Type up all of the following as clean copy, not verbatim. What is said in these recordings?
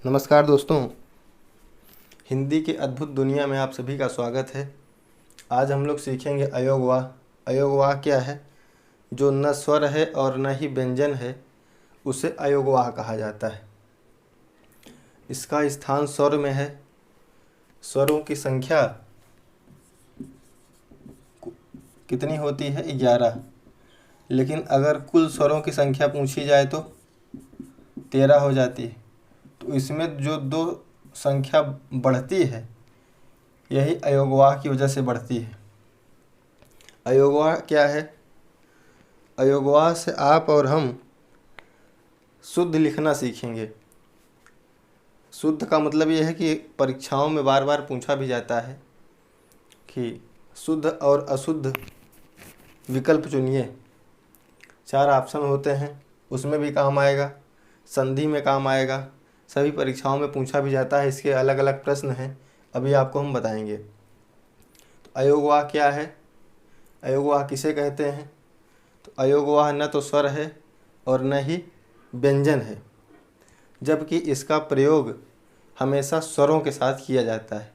नमस्कार दोस्तों, हिंदी की अद्भुत दुनिया में आप सभी का स्वागत है। आज हम लोग सीखेंगे अयोगवाह। अयोगवाह क्या है? जो न स्वर है और न ही व्यंजन है, उसे अयोगवाह कहा जाता है। इसका स्थान स्वर में है। स्वरों की संख्या कितनी होती है? 11। लेकिन अगर कुल स्वरों की संख्या पूछी जाए तो 13 हो जाती है। तो इसमें जो दो संख्या बढ़ती है, यही अयोगवाह की वजह से बढ़ती है। अयोगवाह क्या है? अयोगवाह से आप और हम शुद्ध लिखना सीखेंगे। शुद्ध का मतलब यह है कि परीक्षाओं में बार बार पूछा भी जाता है कि शुद्ध और अशुद्ध विकल्प चुनिए। 4 ऑप्शन होते हैं, उसमें भी काम आएगा, संधि में काम आएगा। सभी परीक्षाओं में पूछा भी जाता है। इसके अलग अलग प्रश्न हैं, अभी आपको हम बताएंगे। तो अयोगवाह क्या है? अयोगवाह किसे कहते हैं? तो अयोगवाह न तो स्वर है और न ही व्यंजन है, जबकि इसका प्रयोग हमेशा स्वरों के साथ किया जाता है।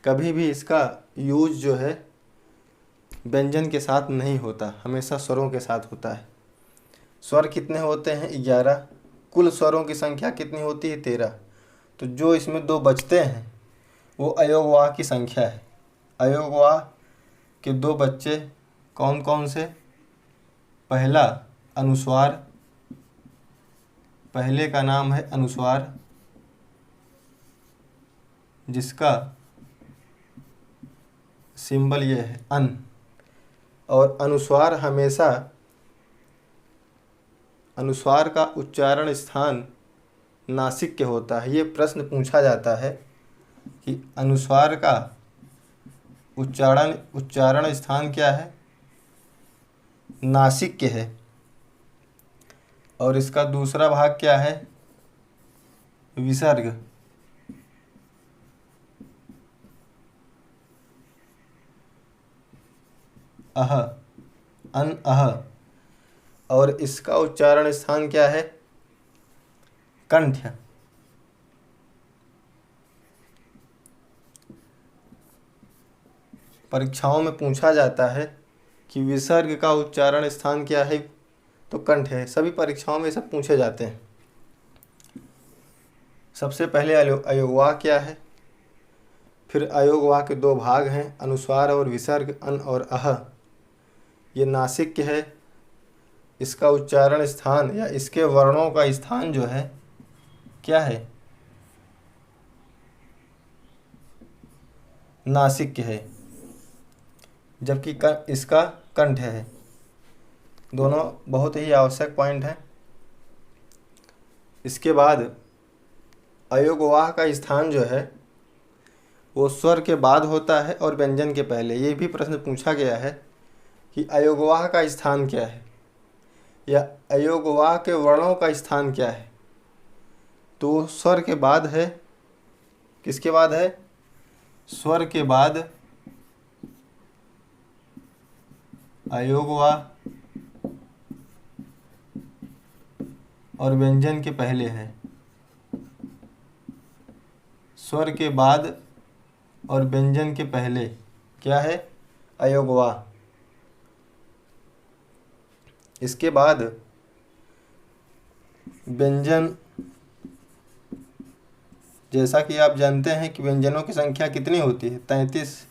कभी भी इसका यूज जो है व्यंजन के साथ नहीं होता, हमेशा स्वरों के साथ होता है। स्वर कितने होते हैं? 11। कुल स्वरों की संख्या कितनी होती है? 13। तो जो इसमें 2 बचते हैं वो अयोगवाह की संख्या है। अयोगवाह के 2 बच्चे कौन कौन से? पहला अनुस्वार, पहले का नाम है अनुस्वार, जिसका सिंबल ये है अन। और अनुस्वार हमेशा, अनुस्वार का उच्चारण स्थान नासिक के होता है। ये प्रश्न पूछा जाता है कि अनुस्वार का उच्चारण स्थान क्या है? नासिक के है। और इसका दूसरा भाग क्या है? विसर्ग। अह, अन अह। और इसका उच्चारण स्थान क्या है? कंठ। परीक्षाओं में पूछा जाता है कि विसर्ग का उच्चारण स्थान क्या है? तो कंठ है। सभी परीक्षाओं में सब पूछे जाते हैं। सबसे पहले अयोगवाह क्या है, फिर अयोगवाह के 2 भाग हैं, अनुस्वार और विसर्ग, अन और अह। ये नासिक है। इसका उच्चारण स्थान या इसके वर्णों का स्थान जो है क्या है? नासिक है, जबकि इसका कंठ है। दोनों बहुत ही आवश्यक पॉइंट हैं। इसके बाद अयोगवाह का स्थान जो है वो स्वर के बाद होता है और व्यंजन के पहले। ये भी प्रश्न पूछा गया है कि अयोगवाह का स्थान क्या है या अयोगवाह के वर्णों का स्थान क्या है। तो स्वर के बाद है। किसके बाद है? स्वर के बाद अयोगवाह और व्यंजन के पहले है। स्वर के बाद और व्यंजन के पहले क्या है? अयोगवाह। इसके बाद व्यंजन। जैसा कि आप जानते हैं कि व्यंजनों की संख्या कितनी होती है? 33।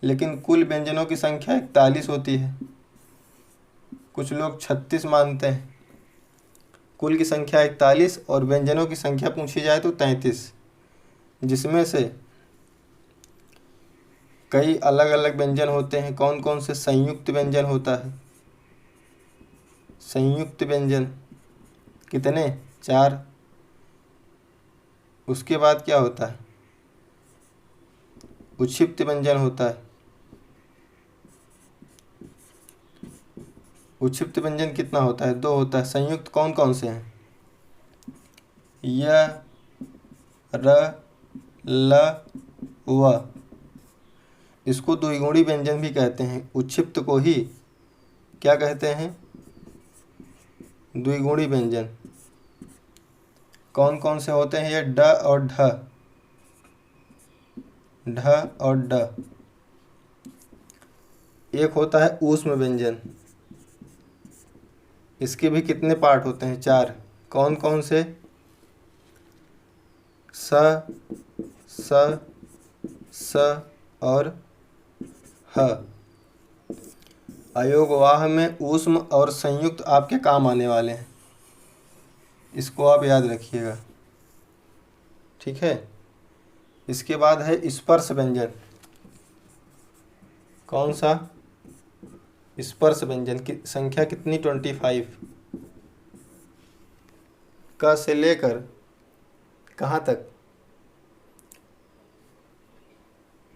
लेकिन कुल व्यंजनों की संख्या 41 होती है। कुछ लोग 36 मानते हैं। कुल की संख्या 41 और व्यंजनों की संख्या पूछी जाए तो 33, जिसमें से कई अलग अलग व्यंजन होते हैं। कौन कौन से? संयुक्त व्यंजन होता है। संयुक्त व्यंजन कितने? 4। उसके बाद क्या होता है? उच्छिप्त व्यंजन होता है। उच्छिप्त व्यंजन कितना होता है? 2 होता है। संयुक्त कौन कौन से हैं? य, र, ल, व। इसको द्विगुणी व्यंजन भी कहते हैं। उच्छिप्त को ही क्या कहते हैं? द्विगुणी व्यंजन। कौन कौन से होते हैं ये? ड और ढ, ढ और ड। एक होता है ऊष्म व्यंजन, इसके भी कितने पार्ट होते हैं? 4। कौन कौन से? स, स, स और ह। अयोगवाह में ऊष्म और संयुक्त आपके काम आने वाले हैं, इसको आप याद रखिएगा, ठीक है। इसके बाद है स्पर्श व्यंजन। कौन सा? स्पर्श व्यंजन की संख्या कितनी? 25। क से लेकर कहाँ तक?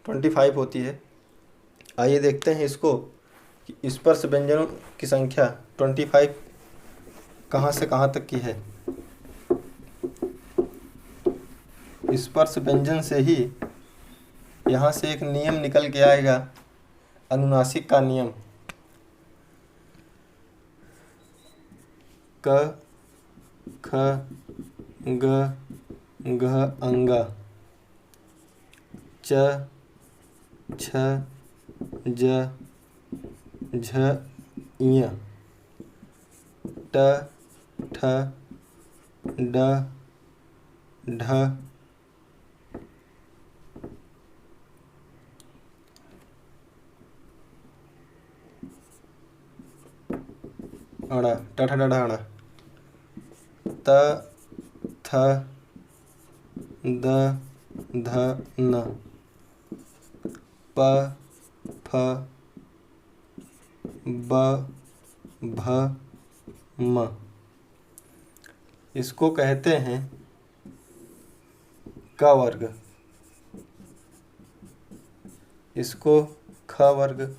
25 होती है। आइए देखते हैं इसको कि स्पर्श व्यंजनों की संख्या 25 कहाँ से कहाँ तक की है। स्पर्श व्यंजन से ही यहाँ से एक नियम निकल के आएगा, अनुनासिक का नियम। क, ख, ग, घ, अंग, च, छ, ज, झ, ञ, ट, ठ, ड, ढ, अण, ट, ठ, ड, ढ, अण, त, थ, द, ध, न, प, फ, ब, भ, म। इसको कहते हैं क वर्ग, इसको ख वर्ग,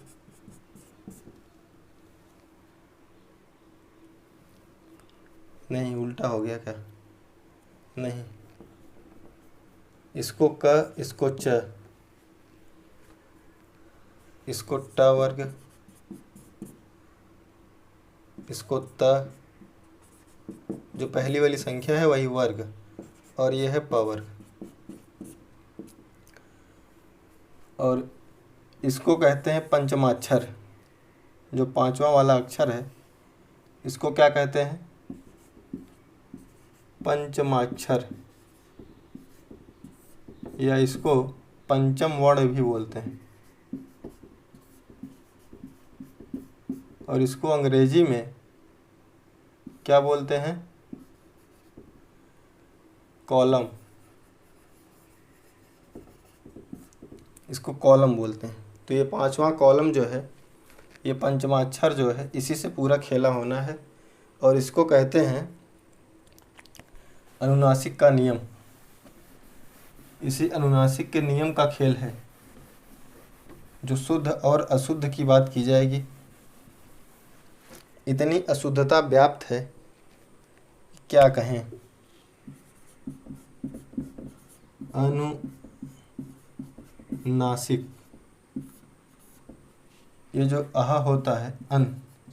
नहीं उल्टा हो गया क्या? नहीं, इसको क, इसको च, इसको ट वर्ग, इसको त, जो पहली वाली संख्या है वही वर्ग, और ये है प वर्ग। और इसको कहते हैं पंचमाक्षर, जो 5वां वाला अक्षर है इसको क्या कहते हैं? पंचमाक्षर, या इसको पंचम वर्ण भी बोलते हैं। और इसको अंग्रेजी में क्या बोलते हैं? कॉलम, इसको कॉलम बोलते हैं। तो ये 5वां कॉलम जो है, ये पंचमाक्षर जो है, इसी से पूरा खेला होना है। और इसको कहते हैं अनुनासिक का नियम। इसी अनुनासिक के नियम का खेल है, जो शुद्ध और अशुद्ध की बात की जाएगी। इतनी अशुद्धता व्याप्त है, क्या कहें। अनुनासिक, ये जो अह होता है अन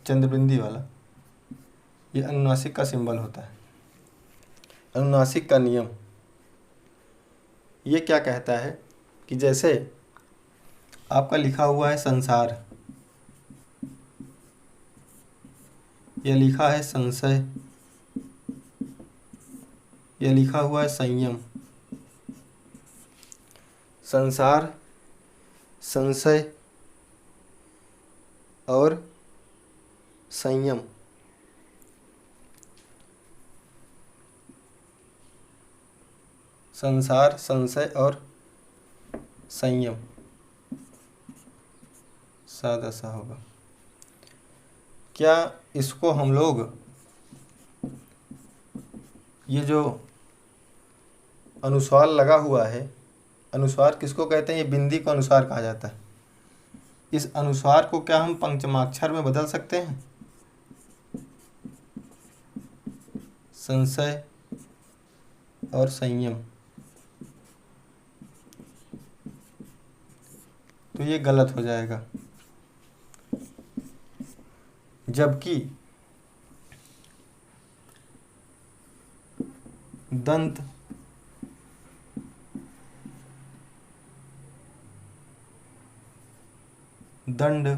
चंद्रबिंदी वाला, ये अनुनासिक का सिंबल होता है। अनुनासिक का नियम ये क्या कहता है कि जैसे आपका लिखा हुआ है संसार, यह लिखा है संशय, यह लिखा हुआ है संयम। संसार, संशय और संयम, संसार, संशय और संयम, सादा सा होगा। क्या इसको हम लोग, ये जो अनुस्वार लगा हुआ है, अनुस्वार किसको कहते हैं? ये बिंदी को अनुस्वार कहा जाता है। इस अनुस्वार को क्या हम पंचमाक्षर में बदल सकते हैं? संशय और संयम, तो ये गलत हो जाएगा। जबकि दंत, दंड,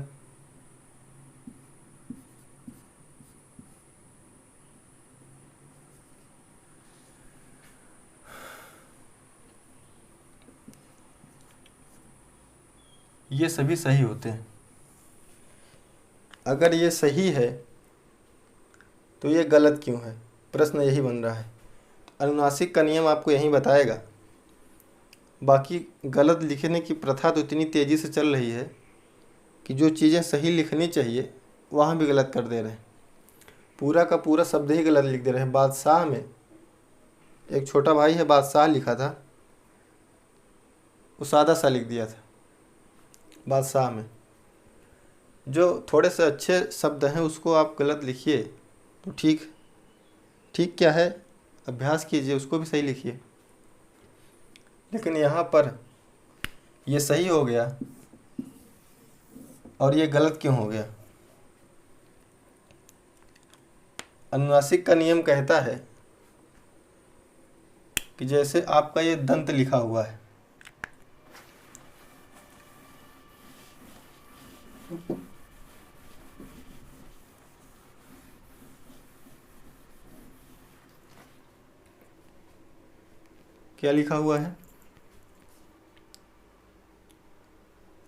ये सभी सही होते हैं। अगर ये सही है तो ये गलत क्यों है, प्रश्न यही बन रहा है। अनुनासिक का नियम आपको यही बताएगा। बाकी गलत लिखने की प्रथा तो इतनी तेज़ी से चल रही है कि जो चीज़ें सही लिखनी चाहिए वहाँ भी गलत कर दे रहे हैं। पूरा का पूरा शब्द ही गलत लिख दे रहे हैं। बादशाह में एक छोटा भाई है, बादशाह लिखा था, वो सादा सा लिख दिया था। बादशाह में जो थोड़े से अच्छे शब्द हैं उसको आप गलत लिखिए तो ठीक ठीक क्या है, अभ्यास कीजिए, उसको भी सही लिखिए। लेकिन यहाँ पर ये सही हो गया और ये गलत क्यों हो गया? अनुनासिक का नियम कहता है कि जैसे आपका ये दंत लिखा हुआ है, क्या लिखा हुआ है?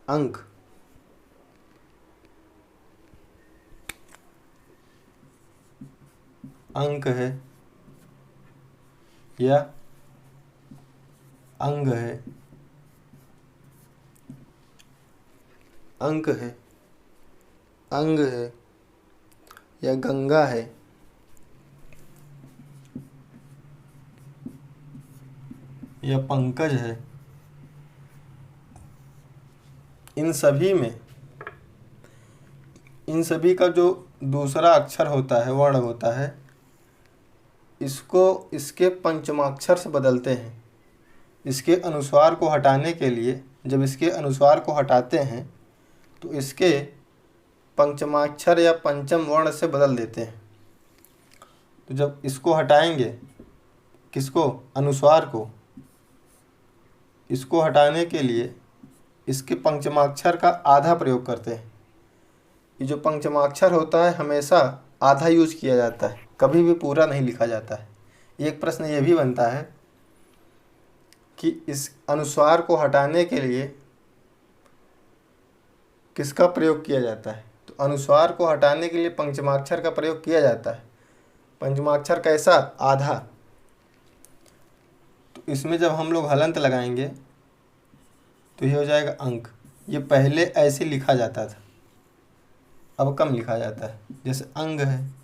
अंक। अंक है या अंग है, अंक है, अंग है या गंगा है, या पंकज है, इन सभी का जो दूसरा अक्षर होता है, वर्ण होता है, इसको इसके पंचमाक्षर से बदलते हैं। इसके अनुस्वार को हटाने के लिए जब इसके अनुस्वार को हटाते हैं तो इसके पंचमाक्षर या पंचम वर्ण से बदल देते हैं। तो जब इसको हटाएंगे, किसको? अनुस्वार को, इसको हटाने के लिए इसके पंचमाक्षर का आधा प्रयोग करते हैं। ये जो पंचमाक्षर होता है हमेशा आधा यूज किया जाता है, कभी भी पूरा नहीं लिखा जाता है। एक प्रश्न ये भी बनता है कि इस अनुस्वार को हटाने के लिए किसका प्रयोग किया जाता है? तो अनुस्वार को हटाने के लिए पंचमाक्षर का प्रयोग किया जाता है। पंचमाक्षर कैसा? आधा। तो इसमें जब हम लोग हलंत लगाएंगे तो ये हो जाएगा अंक। ये पहले ऐसे लिखा जाता था, अब कम लिखा जाता है। जैसे अंग है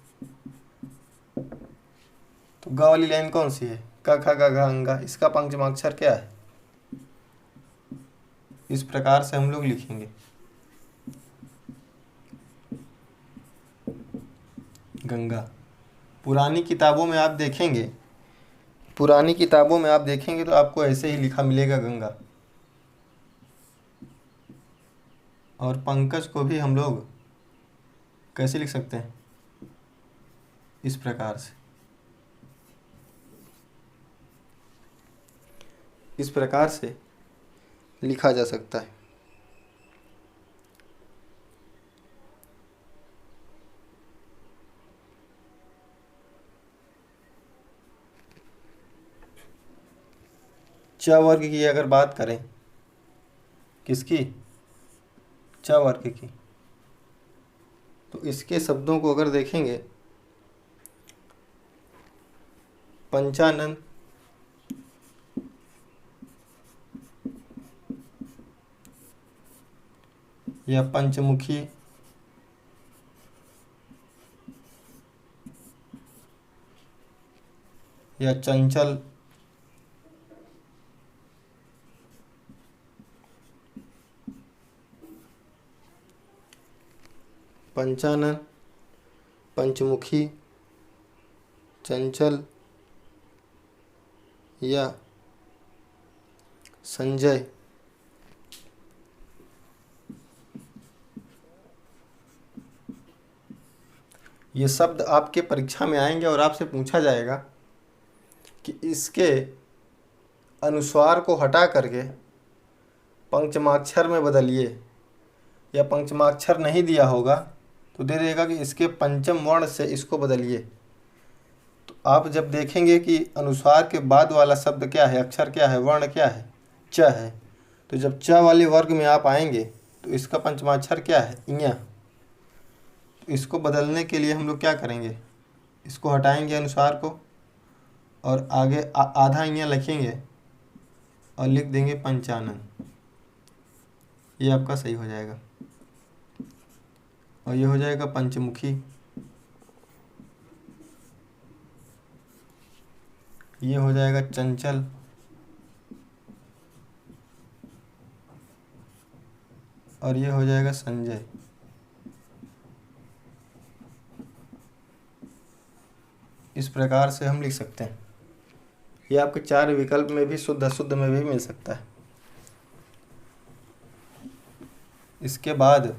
तो ग वाली लाइन कौन सी है? क ख ग घ अंगा, इसका पंचमाक्षर क्या है? इस प्रकार से हम लोग लिखेंगे। गंगा। पुरानी किताबों में आप देखेंगे, तो आपको ऐसे ही लिखा मिलेगा गंगा। और पंकज को भी हम लोग कैसे लिख सकते हैं? इस प्रकार से, इस प्रकार से लिखा जा सकता है। च वर्ग की अगर बात करें, किसकी? च वर्ग की, तो इसके शब्दों को अगर देखेंगे, पंचानन, या पंचमुखी, या चंचल, पंचानन, पंचमुखी, चंचल या संजय, ये शब्द आपके परीक्षा में आएंगे और आपसे पूछा जाएगा कि इसके अनुस्वार को हटा करके पंचमाक्षर में बदलिए, या पंचमाक्षर नहीं दिया होगा तो दे देगा कि इसके पंचम वर्ण से इसको बदलिए। तो आप जब देखेंगे कि अनुस्वार के बाद वाला शब्द क्या है, अक्षर क्या है, वर्ण क्या है, च है, तो जब च वाले वर्ग में आप आएंगे तो इसका पंचमाक्षर क्या है, इया। तो इसको बदलने के लिए हम लोग क्या करेंगे, इसको हटाएंगे अनुस्वार को और आगे आधा इया लिखेंगे और लिख देंगे पंचानन। ये आपका सही हो जाएगा। और ये हो जाएगा पंचमुखी, ये हो जाएगा चंचल, और ये हो जाएगा संजय। इस प्रकार से हम लिख सकते हैं। ये आपके 4 विकल्प में भी शुद्ध अशुद्ध में भी मिल सकता है। इसके बाद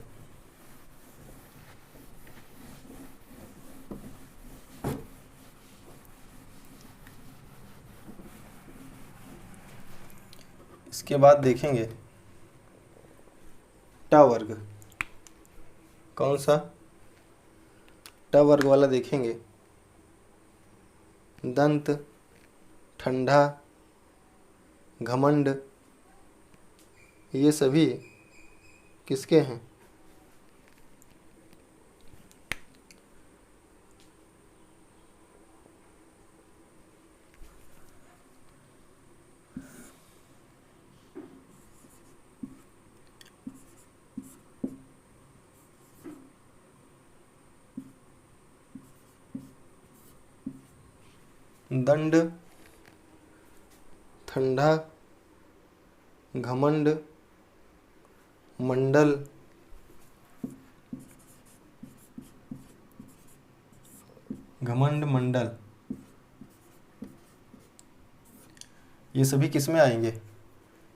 देखेंगे ट वर्ग। कौन सा? ट वर्ग वाला देखेंगे। दंत, ठंडा, घमंड, ये सभी किसके हैं? दंड, ठंडा, घमंड, मंडल, घमंड, मंडल, ये सभी किस में आएंगे?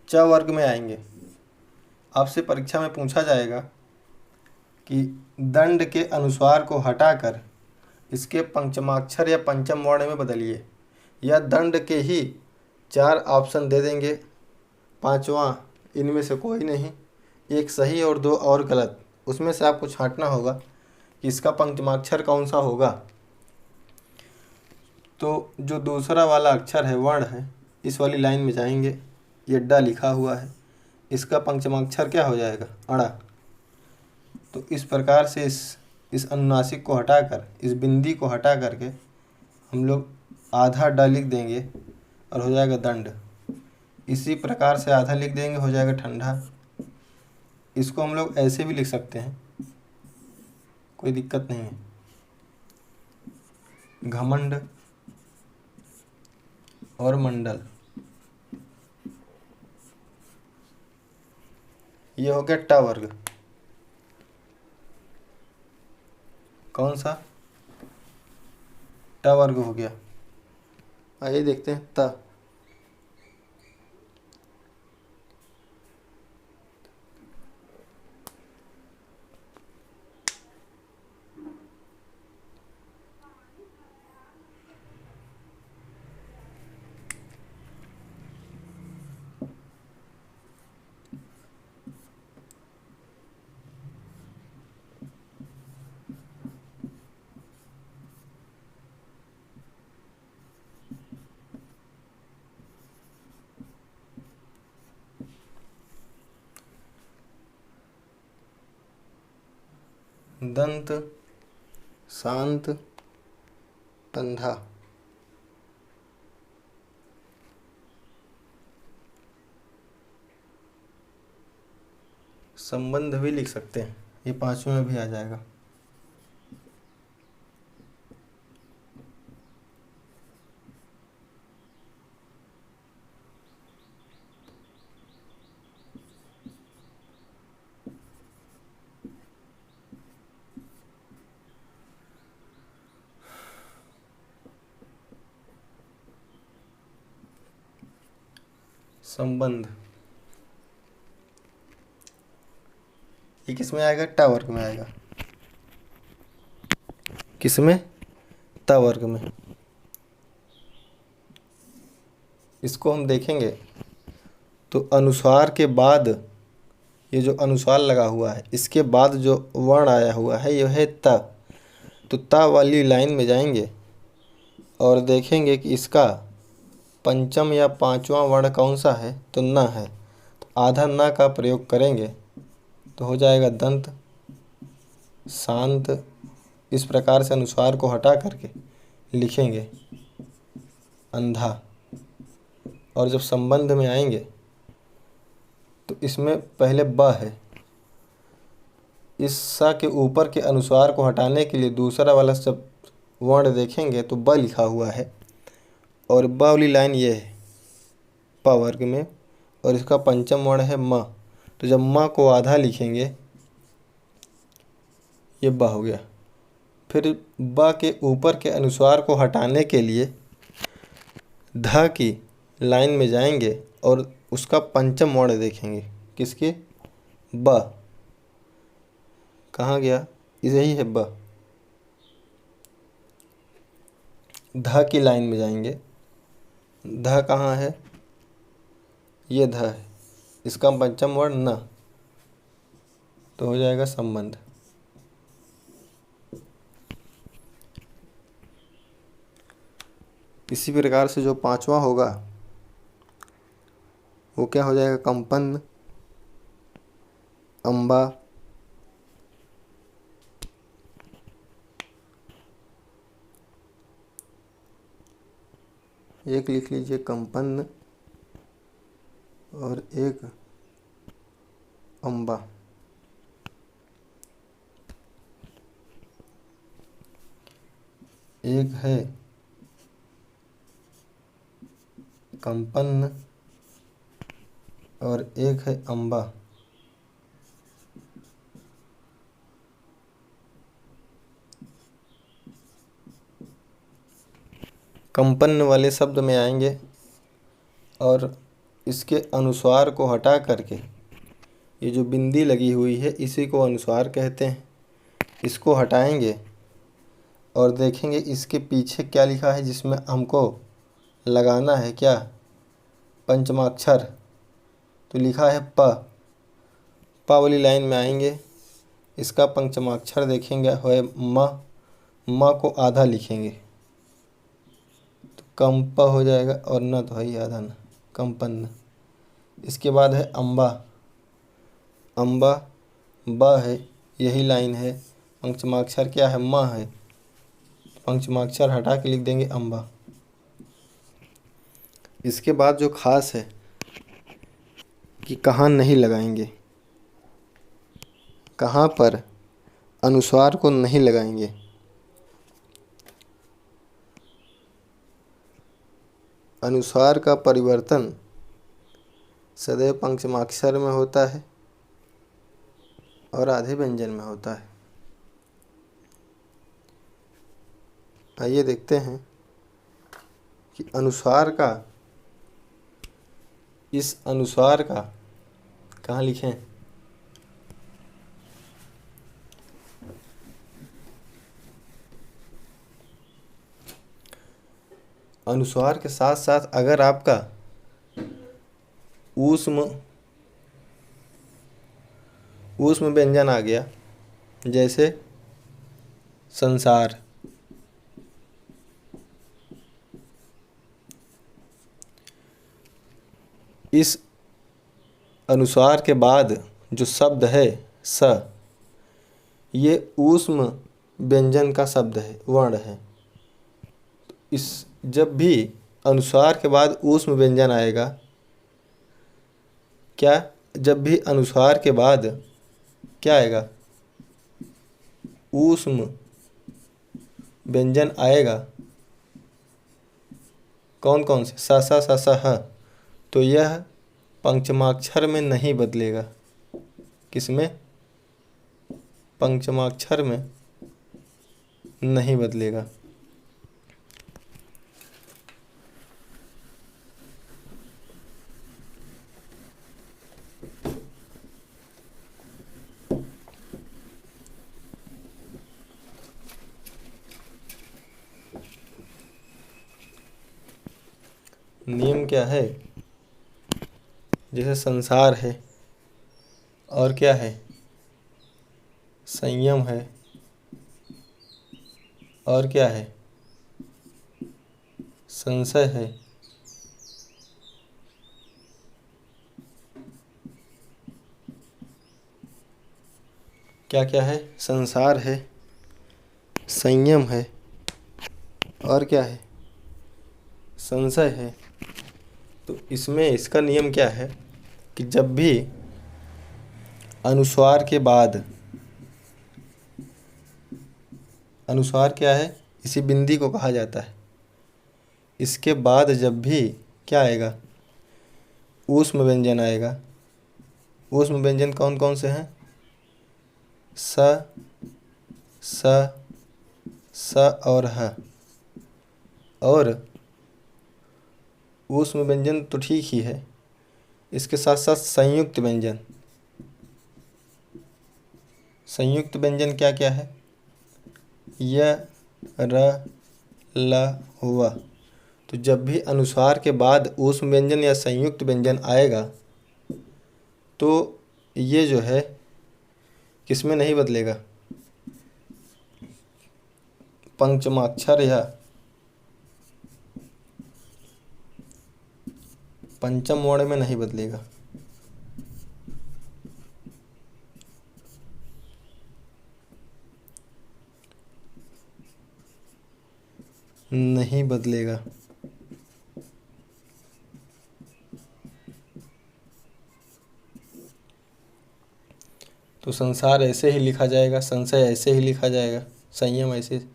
च वर्ग में आएंगे। आपसे परीक्षा में पूछा जाएगा कि दंड के अनुस्वार को हटाकर इसके पंचमाक्षर या पंचम वर्ण में बदलिए, या दंड के ही 4 ऑप्शन दे देंगे, 5वां इनमें से कोई नहीं, एक सही और 2 और गलत। उसमें से आपको छांटना होगा कि इसका पंचमाक्षर कौन सा होगा। तो जो दूसरा वाला अक्षर है, वर्ण है, इस वाली लाइन में जाएंगे, ये डा लिखा हुआ है, इसका पंचमाक्षर क्या हो जाएगा? अड़ा। तो इस प्रकार से इस अनुनासिक को हटाकर, इस बिंदी को हटा करके हम लोग आधा ड लिख देंगे और हो जाएगा दंड। इसी प्रकार से आधा लिख देंगे, हो जाएगा ठंडा। इसको हम लोग ऐसे भी लिख सकते हैं, कोई दिक्कत नहीं है। घमंड और मंडल, ये हो गया ट वर्ग। कौन सा? ट वर्ग हो गया। आइए देखते हैं त। दंत, शांत, कंधा। संबंध भी लिख सकते हैं, ये 5वें में भी आ जाएगा। संबंध ये किस में आएगा? ट वर्ग में आएगा। किस में? त वर्ग में। इसको हम देखेंगे तो अनुस्वार के बाद ये जो अनुस्वार लगा हुआ है इसके बाद जो वर्ण आया हुआ है यह है त। तो त वाली लाइन में जाएंगे और देखेंगे कि इसका पंचम या पांचवा वर्ण कौन सा है, तो न है। तो आधा न का प्रयोग करेंगे तो हो जाएगा दंत, शांत। इस प्रकार से अनुस्वार को हटा करके लिखेंगे अंधा। और जब संबंध में आएंगे तो इसमें पहले ब है, इस सा के ऊपर के अनुस्वार को हटाने के लिए दूसरा वाला सब वर्ण देखेंगे तो ब लिखा हुआ है और ब वाली लाइन ये है प वर्ग में, और इसका पंचम वर्ण है म। तो जब म को आधा लिखेंगे ये ब हो गया। फिर ब के ऊपर के अनुस्वार को हटाने के लिए ध की लाइन में जाएंगे और उसका पंचम वर्ण देखेंगे। किसके? ब। कहाँ गया? यही है ब। ध की लाइन में जाएंगे, ध कहाँ है? ये ध है, इसका पंचम वर्ण न, तो हो जाएगा संबंध। इसी प्रकार से जो पांचवा होगा वो क्या हो जाएगा? कंपन, अम्बा, एक लिख लीजिए कंपन और एक अम्बा। एक है कंपन और एक है अम्बा। कंपन वाले शब्द में आएंगे और इसके अनुस्वार को हटा करके ये जो बिंदी लगी हुई है इसी को अनुस्वार कहते हैं। इसको हटाएंगे और देखेंगे इसके पीछे क्या लिखा है जिसमें हमको लगाना है क्या? पंचमाक्षर। तो लिखा है प। प वाली लाइन में आएंगे, इसका पंचमाक्षर देखेंगे है म। म को आधा लिखेंगे तो कंप हो जाएगा, और न तो है ही आधा न, कंपन। इसके बाद है अम्बा। अम्बा ब है, यही लाइन है। पंचमाक्षर क्या है? म है, पंचमाक्षर हटा के लिख देंगे अम्बा। इसके बाद जो खास है कि कहाँ नहीं लगाएंगे, कहाँ पर अनुस्वार को नहीं लगाएंगे। अनुस्वार का परिवर्तन सदैव पंचमाक्षर में होता है और आधे व्यंजन में होता है। आइए देखते हैं कि अनुस्वार का, इस अनुस्वार का कहाँ लिखें। अनुस्वार के साथ साथ अगर आपका ऊष्म व्यंजन आ गया, जैसे संसार, इस अनुस्वार के बाद जो शब्द है स, ये ऊष्म व्यंजन का शब्द है, वर्ण है। इस जब भी अनुस्वार के बाद ऊष्म व्यंजन आएगा, क्या? जब भी अनुस्वार के बाद क्या आएगा? ऊष्म व्यंजन आएगा। कौन कौन से? स स स स ह, तो यह पंचमाक्षर में नहीं बदलेगा। किसमें? पंचमाक्षर में नहीं बदलेगा। नियम क्या है? जैसे संसार है, और क्या है? संयम है, और क्या है? संशय है। क्या क्या है? संसार है, संयम है, और क्या है? संशय है। तो इसमें इसका नियम क्या है कि जब भी अनुस्वार के बाद, अनुस्वार क्या है? इसी बिंदी को कहा जाता है। इसके बाद जब भी क्या आएगा? ऊष्म व्यंजन आएगा। ऊष्म व्यंजन कौन कौन से हैं? स, स, स और ह। और ऊष्म व्यंजन तो ठीक ही है, इसके साथ साथ संयुक्त व्यंजन। संयुक्त व्यंजन क्या क्या है? य, र, ल, व। तो जब भी अनुस्वार के बाद ऊष्म व्यंजन या संयुक्त व्यंजन आएगा तो ये जो है किसमें नहीं बदलेगा? पंचमाक्षर या पंचम वर्ण में नहीं बदलेगा। नहीं बदलेगा। तो संसार ऐसे ही लिखा जाएगा, संशय ऐसे ही लिखा जाएगा, संयम ऐसे।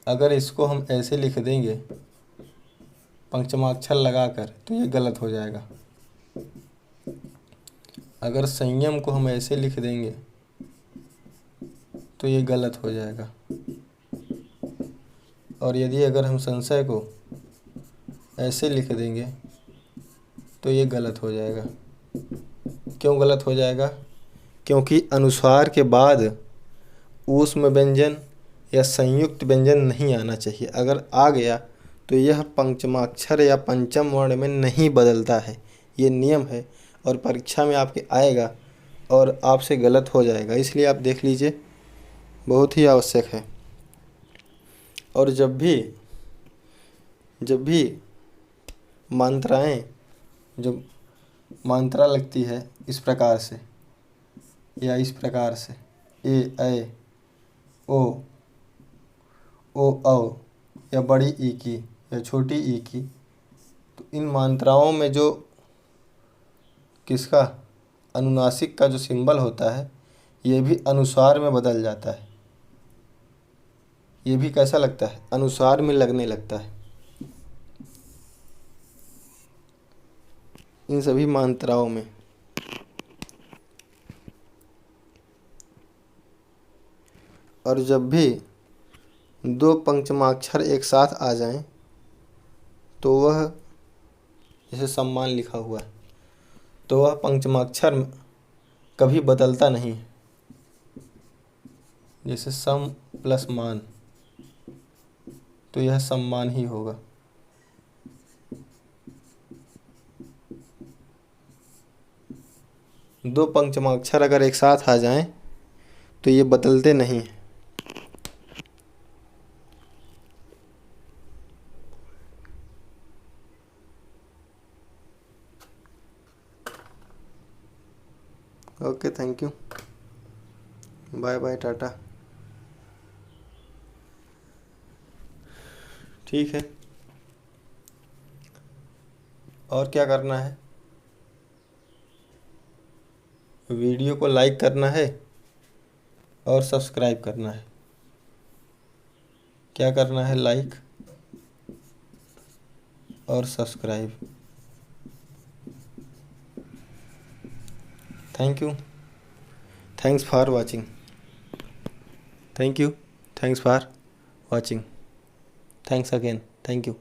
अगर इसको हम ऐसे लिख देंगे पंचमाक्षर लगाकर तो ये गलत हो जाएगा। अगर संयम को हम ऐसे लिख देंगे तो ये गलत हो जाएगा। और यदि अगर हम संशय को ऐसे लिख देंगे तो ये गलत हो जाएगा। क्यों गलत हो जाएगा? क्योंकि अनुस्वार के बाद ऊष्म व्यंजन या संयुक्त व्यंजन नहीं आना चाहिए। अगर आ गया तो यह पंचमाक्षर या पंचम वर्ण में नहीं बदलता है। ये नियम है और परीक्षा में आपके आएगा और आपसे गलत हो जाएगा, इसलिए आप देख लीजिए, बहुत ही आवश्यक है। और जब भी मात्राएं, जब मात्रा लगती है इस प्रकार से या इस प्रकार से, ए, ऐ, ओ, औ, या बड़ी ई की या छोटी ई की, तो इन मात्राओं में जो किसका अनुनासिक का जो सिंबल होता है ये भी अनुस्वार में बदल जाता है। ये भी कैसा लगता है? अनुस्वार में लगने लगता है। इन सभी मात्राओं में। और जब भी दो पंचमाक्षर एक साथ आ जाएं तो वह, जैसे सम्मान लिखा हुआ है, तो वह पंचमाक्षर कभी बदलता नहीं है। जैसे सम प्लस मान, तो यह सम्मान ही होगा। दो पंचमाक्षर अगर एक साथ आ जाएं तो ये बदलते नहीं हैं। Okay, thank you, bye bye, tata. ठीक है, और क्या करना है? वीडियो को लाइक करना है और सब्सक्राइब करना है। क्या करना है? लाइक और subscribe. Thank you, thanks for watching. Thank you, thanks for watching. Thanks again, thank you.